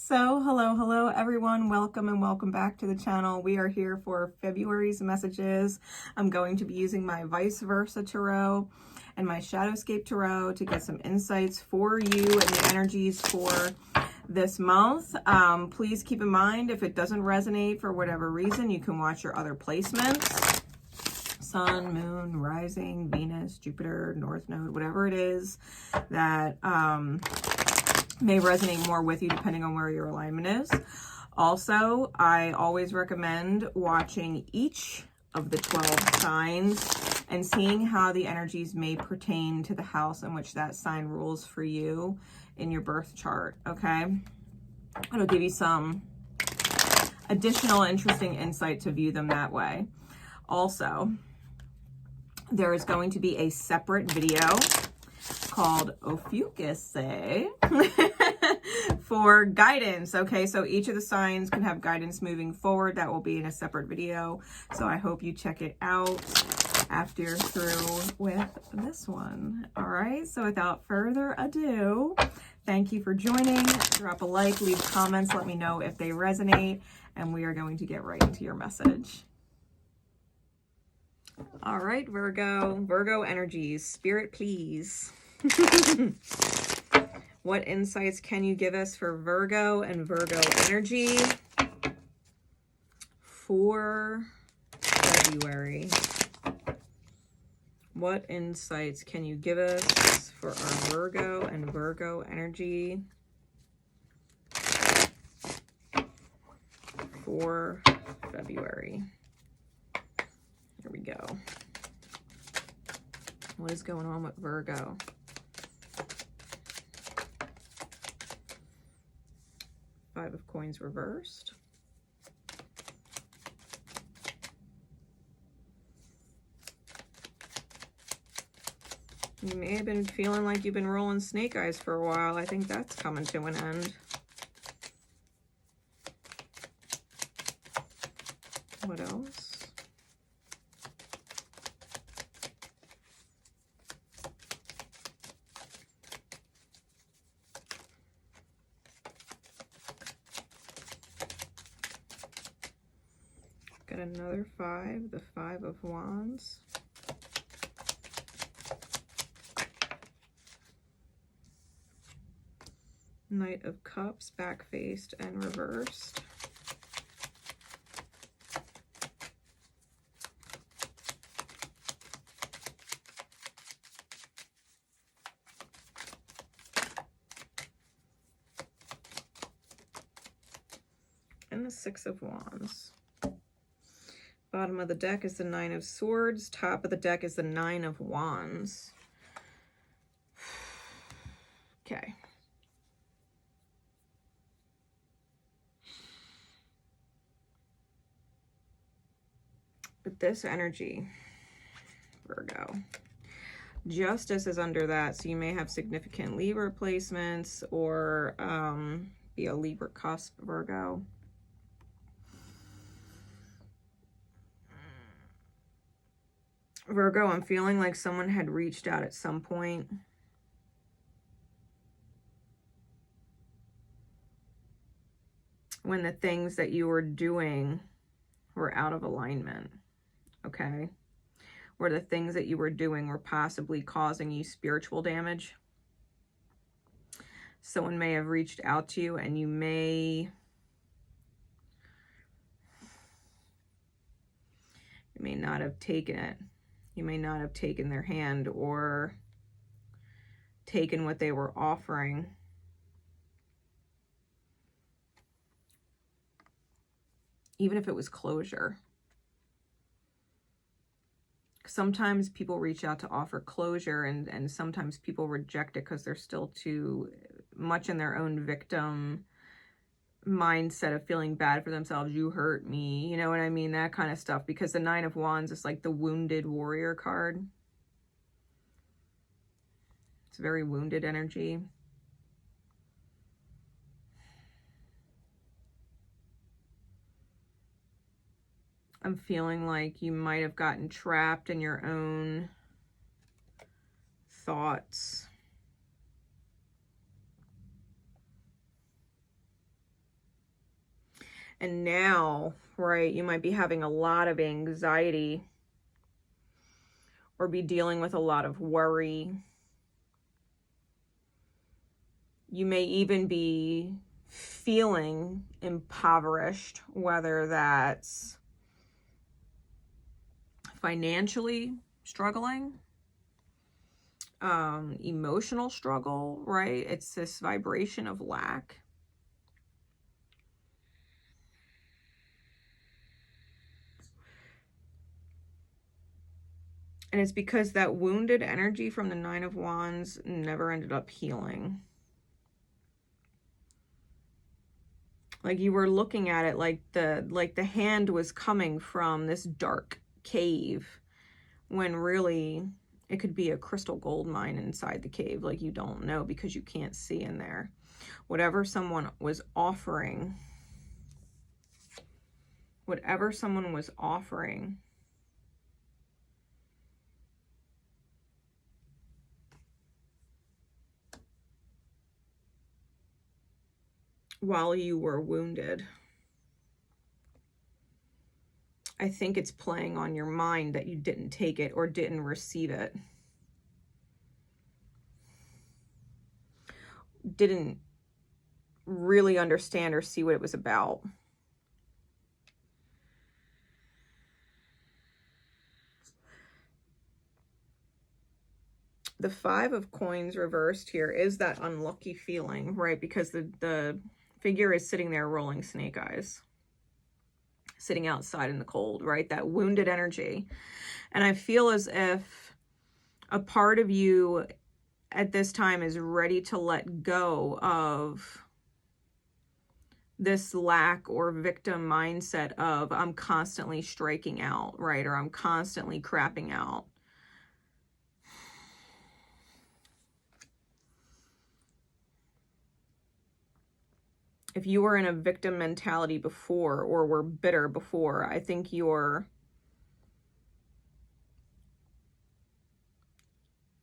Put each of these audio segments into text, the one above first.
So hello everyone, welcome and welcome back to the channel. We are here for February's messages. I'm going to be using my Vice Versa Tarot and my Shadowscape Tarot to get some insights for you and the energies for this month. Please keep in mind, if it doesn't resonate for whatever reason, you can watch your other placements. Sun, Moon, Rising, Venus, Jupiter, North Node, whatever it is that may resonate more with you depending on where your alignment is. Also, I always recommend watching each of the 12 signs and seeing how the energies may pertain to the house in which that sign rules for you in your birth chart, okay? It'll give you some additional interesting insight to view them that way. Also, there is going to be a separate video called Ophiuchus for guidance. Okay, so each of the signs can have guidance moving forward. That will be in a separate video. So I hope you check it out after you're through with this one. All right, so without further ado, thank you for joining. Drop a like, leave comments, let me know if they resonate, and we are going to get right into your message. All right, Virgo energies, spirit, please. What insights can you give us for Virgo and Virgo energy for February? What insights can you give us for our Virgo and Virgo energy for February? Here we go. What is going on with Virgo? Five of Coins reversed. You may have been feeling like you've been rolling snake eyes for a while. I think that's coming to an end. What else? Got another five, the Five of Wands. Knight of Cups, back-faced and reversed. And the Six of Wands. Bottom of the deck is the Nine of Swords. Top of the deck is the Nine of Wands. Okay. But this energy, Virgo, Justice is under that, so you may have significant Libra placements or be a Libra cusp, Virgo. Virgo, I'm feeling like someone had reached out at some point. When the things that you were doing were out of alignment, okay? Where the things that you were doing were possibly causing you spiritual damage. Someone may have reached out to you and you may not have taken it. You may not have taken their hand or taken what they were offering. Even if it was closure. Sometimes people reach out to offer closure and sometimes people reject it because they're still too much in their own victim mindset of feeling bad for themselves. You hurt me, you know what I mean? That kind of stuff. Because the Nine of Wands is like the wounded warrior card. It's very wounded energy. I'm feeling like you might have gotten trapped in your own thoughts. And now, right, you might be having a lot of anxiety or be dealing with a lot of worry. You may even be feeling impoverished, whether that's financially struggling, emotional struggle, right? It's this vibration of lack. And it's because that wounded energy from the Nine of Wands never ended up healing. Like you were looking at it like the hand was coming from this dark cave, when really it could be a crystal gold mine inside the cave. Like you don't know because you can't see in there. Whatever someone was offering, while you were wounded, I think it's playing on your mind that you didn't take it or didn't receive it. Didn't really understand or see what it was about. The Five of Coins reversed here is that unlucky feeling, right? Because the figure is sitting there rolling snake eyes, sitting outside in the cold, right? That wounded energy. And I feel as if a part of you at this time is ready to let go of this lack or victim mindset of I'm constantly striking out, right? Or I'm constantly crapping out. If you were in a victim mentality before or were bitter before, I think you're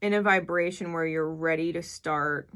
in a vibration where you're ready to start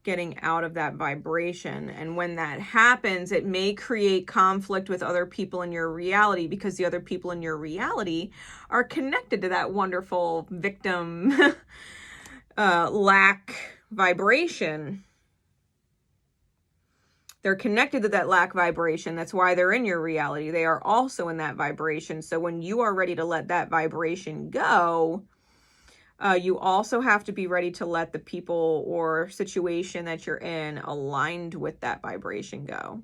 getting out of that vibration. And when that happens, it may create conflict with other people in your reality, because the other people in your reality are connected to that wonderful victim lack vibration. They're connected to that lack vibration. That's why they're in your reality. They are also in that vibration. So when you are ready to let that vibration go, you also have to be ready to let the people or situation that you're in aligned with that vibration go.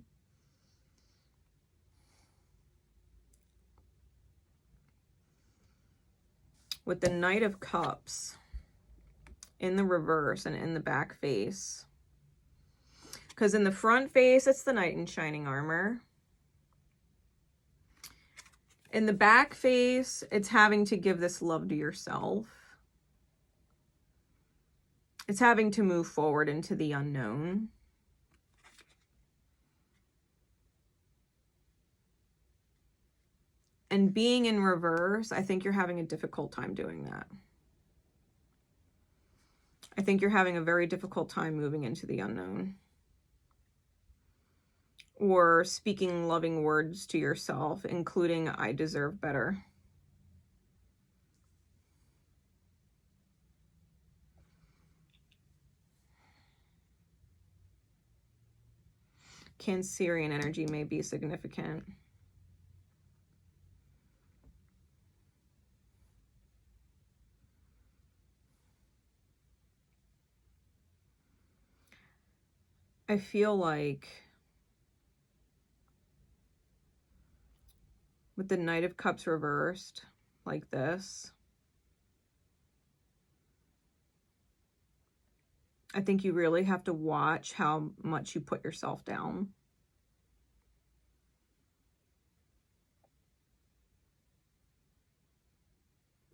With the Knight of Cups in the reverse and in the back face, because in the front face, it's the Knight in shining armor. In the back face, it's having to give this love to yourself. It's having to move forward into the unknown. And being in reverse, I think you're having a difficult time doing that. I think you're having a very difficult time moving into the unknown. Or speaking loving words to yourself, including I deserve better. Cancerian energy may be significant. I feel like with the Knight of Cups reversed like this, I think you really have to watch how much you put yourself down.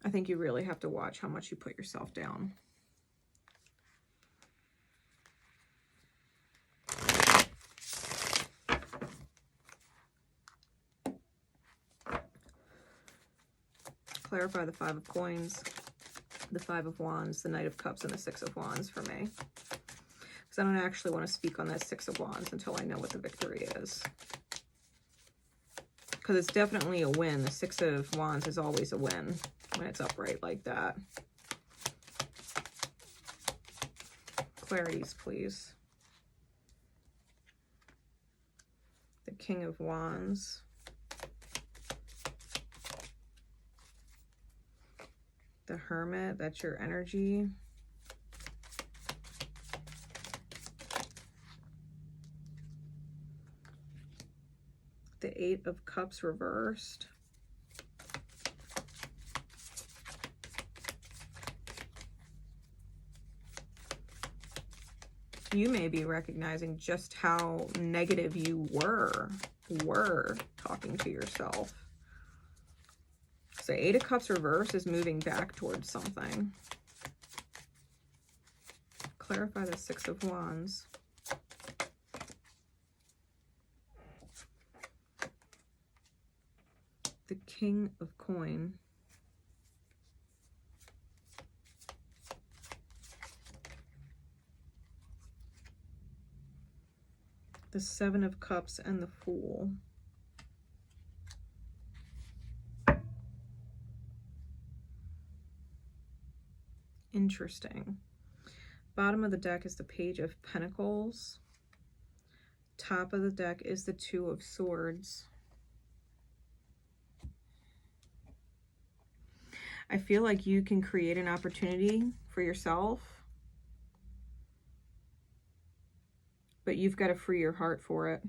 I think you really have to watch how much you put yourself down. Clarify the Five of Coins, the Five of Wands, the Knight of Cups, and the Six of Wands for me. Because because I don't actually want to speak on this Six of Wands until I know what the victory is. Because it's definitely a win. The Six of Wands is always a win when it's upright like that. Clarities, please. The King of Wands. The Hermit, that's your energy. The Eight of Cups reversed. You may be recognizing just how negative you were talking to yourself. So Eight of Cups reverse is moving back towards something. Clarify the Six of Wands. The King of Coin. The Seven of Cups and the Fool. Interesting. Bottom of the deck is the Page of Pentacles. Top of the deck is the Two of Swords. I feel like you can create an opportunity for yourself, but you've got to free your heart for it.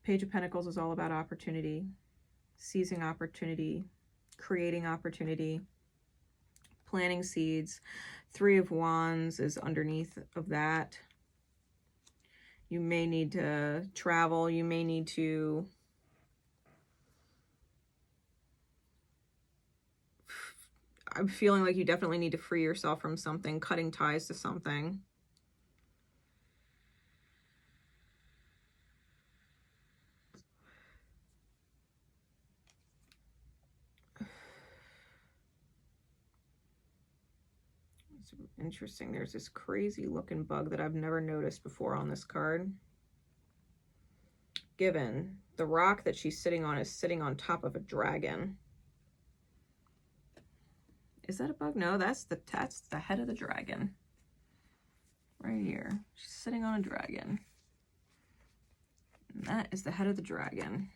Page of Pentacles is all about opportunity, seizing opportunity, creating opportunity, planting seeds. Three of Wands is underneath of that. You may need to travel. You may need to I'm feeling like you definitely need to free yourself from something, cutting ties to something. It's interesting. There's this crazy looking bug that I've never noticed before on this card. Given the rock that she's sitting on is sitting on top of a dragon. Is that a bug? No, that's the head of the dragon. Right here. She's sitting on a dragon. And that is the head of the dragon.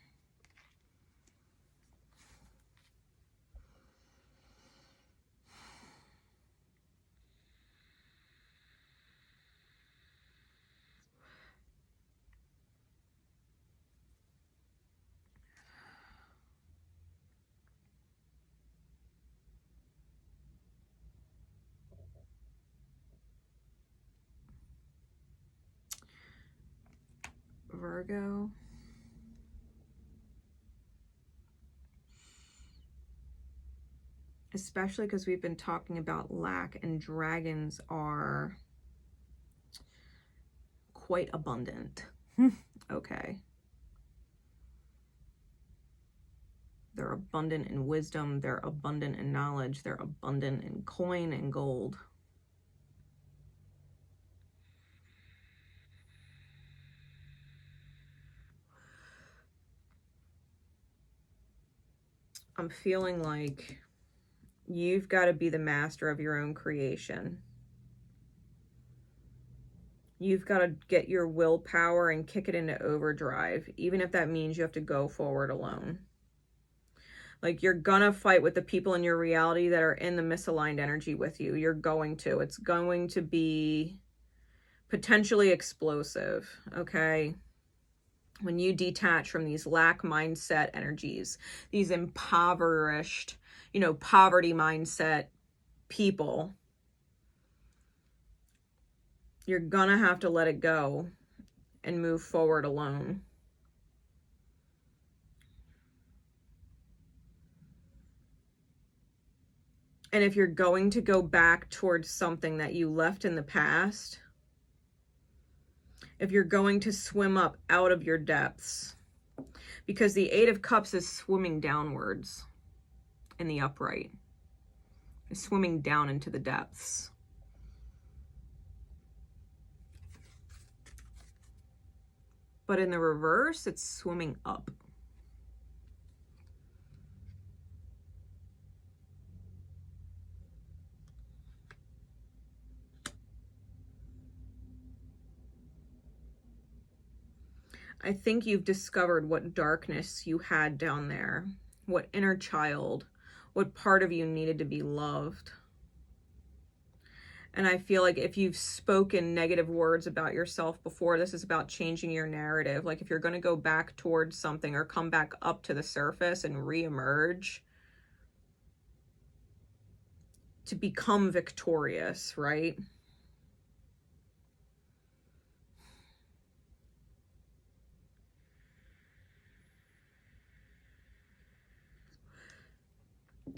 Virgo. Especially because we've been talking about lack, and dragons are quite abundant. Okay. They're abundant in wisdom. They're abundant in knowledge. They're abundant in coin and gold. I'm feeling like you've got to be the master of your own creation. You've got to get your willpower and kick it into overdrive, even if that means you have to go forward alone. Like, you're gonna fight with the people in your reality that are in the misaligned energy with you. You're going to. It's going to be potentially explosive, okay? When you detach from these lack mindset energies, these impoverished, poverty mindset people, you're gonna have to let it go and move forward alone. And if you're going to go back towards something that you left in the past, if you're going to swim up out of your depths, because the Eight of Cups is swimming downwards in the upright, is swimming down into the depths. But in the reverse, it's swimming up. I think you've discovered what darkness you had down there, what inner child, what part of you needed to be loved. And I feel like if you've spoken negative words about yourself before, this is about changing your narrative. Like if you're going to go back towards something or come back up to the surface and reemerge to become victorious, right?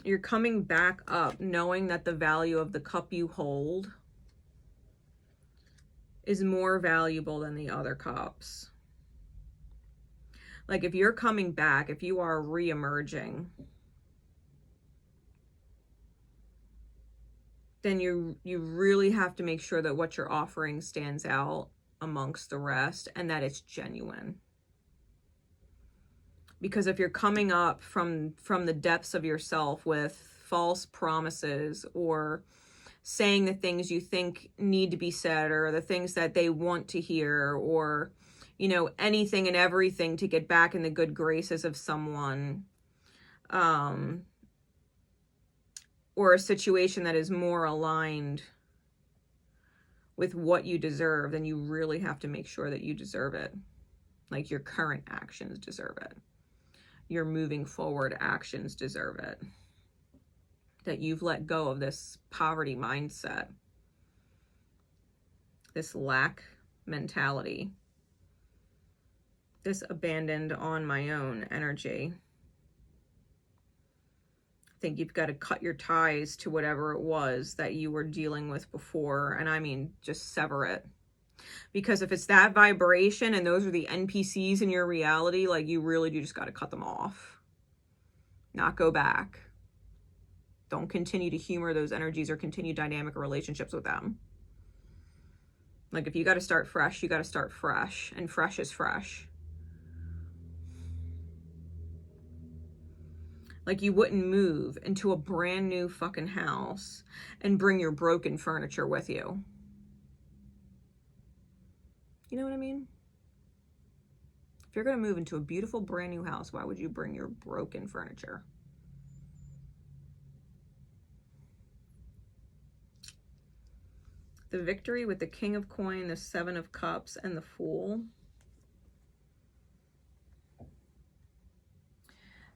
You're coming back up knowing that the value of the cup you hold is more valuable than the other cups. Like if you're coming back, if you are re-emerging, then you really have to make sure that what you're offering stands out amongst the rest and that it's genuine. Because if you're coming up from the depths of yourself with false promises or saying the things you think need to be said or the things that they want to hear or, you know, anything and everything to get back in the good graces of someone, or a situation that is more aligned with what you deserve, then you really have to make sure that you deserve it. Like your current actions deserve it. Your moving forward actions deserve it. That you've let go of this poverty mindset, this lack mentality, this abandoned on my own energy. I think you've got to cut your ties to whatever it was that you were dealing with before. And I mean, just sever it. Because if it's that vibration and those are the NPCs in your reality, like you really do just got to cut them off. Not go back. Don't continue to humor those energies or continue dynamic relationships with them. Like if you got to start fresh, you got to start fresh. And fresh is fresh. Like you wouldn't move into a brand new fucking house and bring your broken furniture with you. You know what I mean? If you're going to move into a beautiful brand new house, why would you bring your broken furniture? The victory with the King of Coin, the Seven of Cups, and the Fool.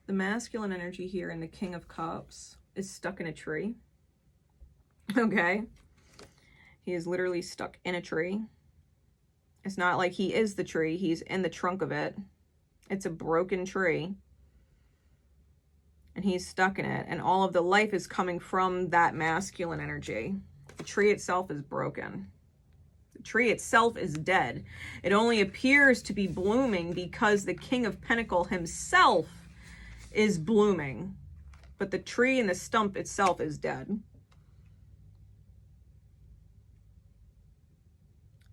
The masculine energy here in the King of Cups is stuck in a tree. Okay? He is literally stuck in a tree. It's not like he is the tree. He's in the trunk of it. It's a broken tree. And he's stuck in it. And all of the life is coming from that masculine energy. The tree itself is broken. The tree itself is dead. It only appears to be blooming because the King of Pentacles himself is blooming. But the tree and the stump itself is dead.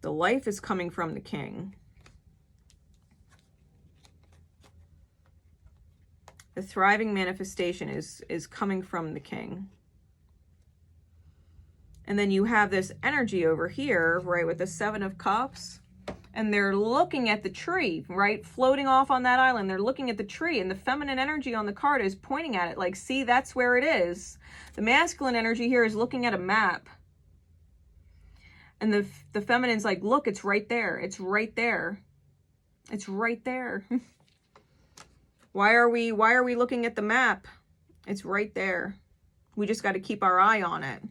The life is coming from the king. The thriving manifestation is coming from the king. And then you have this energy over here, right, with the Seven of Cups. And they're looking at the tree, right, floating off on that island. They're looking at the tree. And the feminine energy on the card is pointing at it like, see, that's where it is. The masculine energy here is looking at a map. And the feminine's like, look, it's right there. It's right there. It's right there. Why are we looking at the map? It's right there. We just got to keep our eye on it.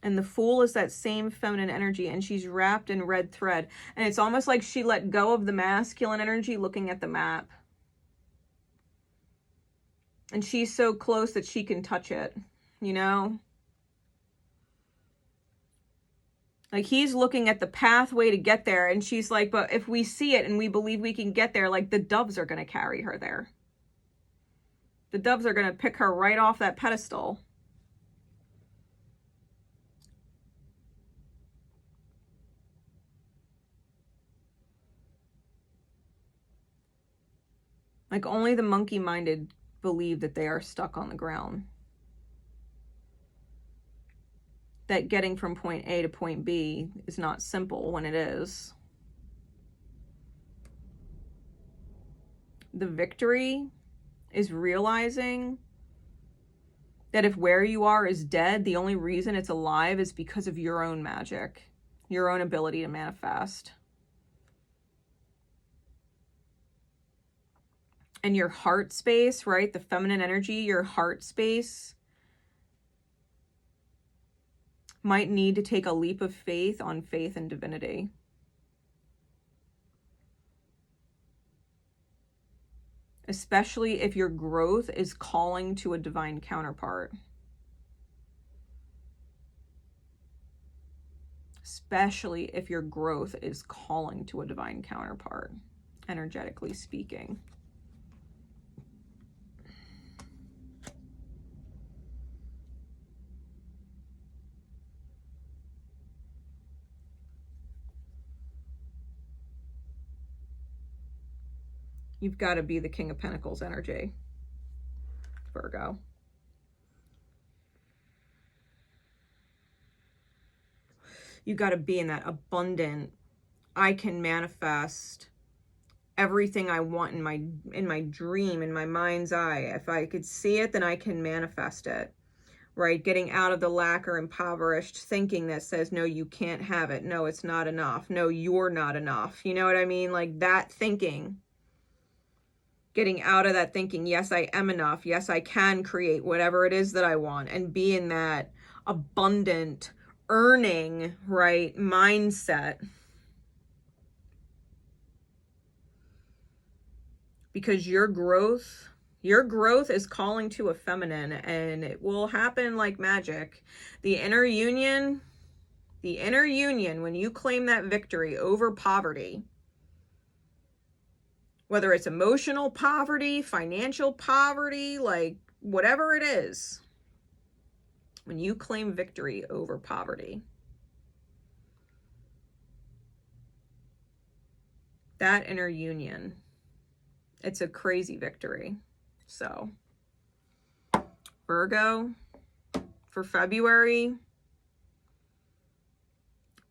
And the Fool is that same feminine energy, and she's wrapped in red thread. And it's almost like she let go of the masculine energy looking at the map. And she's so close that she can touch it. You know, like he's looking at the pathway to get there and she's like, but if we see it and we believe we can get there, like the doves are going to carry her there. The doves are going to pick her right off that pedestal. Like only the monkey-minded believe that they are stuck on the ground. That getting from point A to point B is not simple when it is. The victory is realizing that if where you are is dead, the only reason it's alive is because of your own magic, your own ability to manifest. And your heart space, right? The feminine energy, your heart space might need to take a leap of faith on faith and divinity. Especially if your growth is calling to a divine counterpart. Especially if your growth is calling to a divine counterpart, energetically speaking. You've got to be the King of Pentacles energy, Virgo. You got to be in that abundant, I can manifest everything I want in my dream, in my mind's eye. If I could see it, then I can manifest it, right? Getting out of the lack or impoverished thinking that says, no, you can't have it. No, it's not enough. No, you're not enough. You know what I mean? Like that thinking. Getting out of that thinking, yes, I am enough. Yes, I can create whatever it is that I want, and be in that abundant, earning, right, mindset. Because your growth is calling to a feminine, and it will happen like magic. The inner union, when you claim that victory over poverty, whether it's emotional poverty, financial poverty, like whatever it is, when you claim victory over poverty, that inner union, it's a crazy victory. So, Virgo, for February,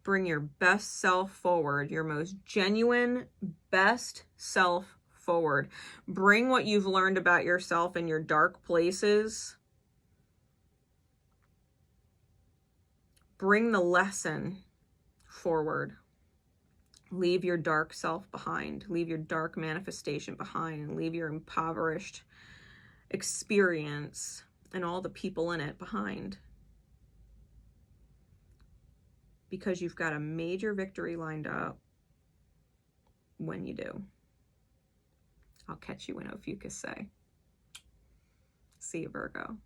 bring your best self forward, your most genuine, best self forward. Bring what you've learned about yourself in your dark places. Bring the lesson forward. Leave your dark self behind. Leave your dark manifestation behind, and leave your impoverished experience and all the people in it behind. Because you've got a major victory lined up when you do. I'll catch you in Ophiuchus say. See you, Virgo.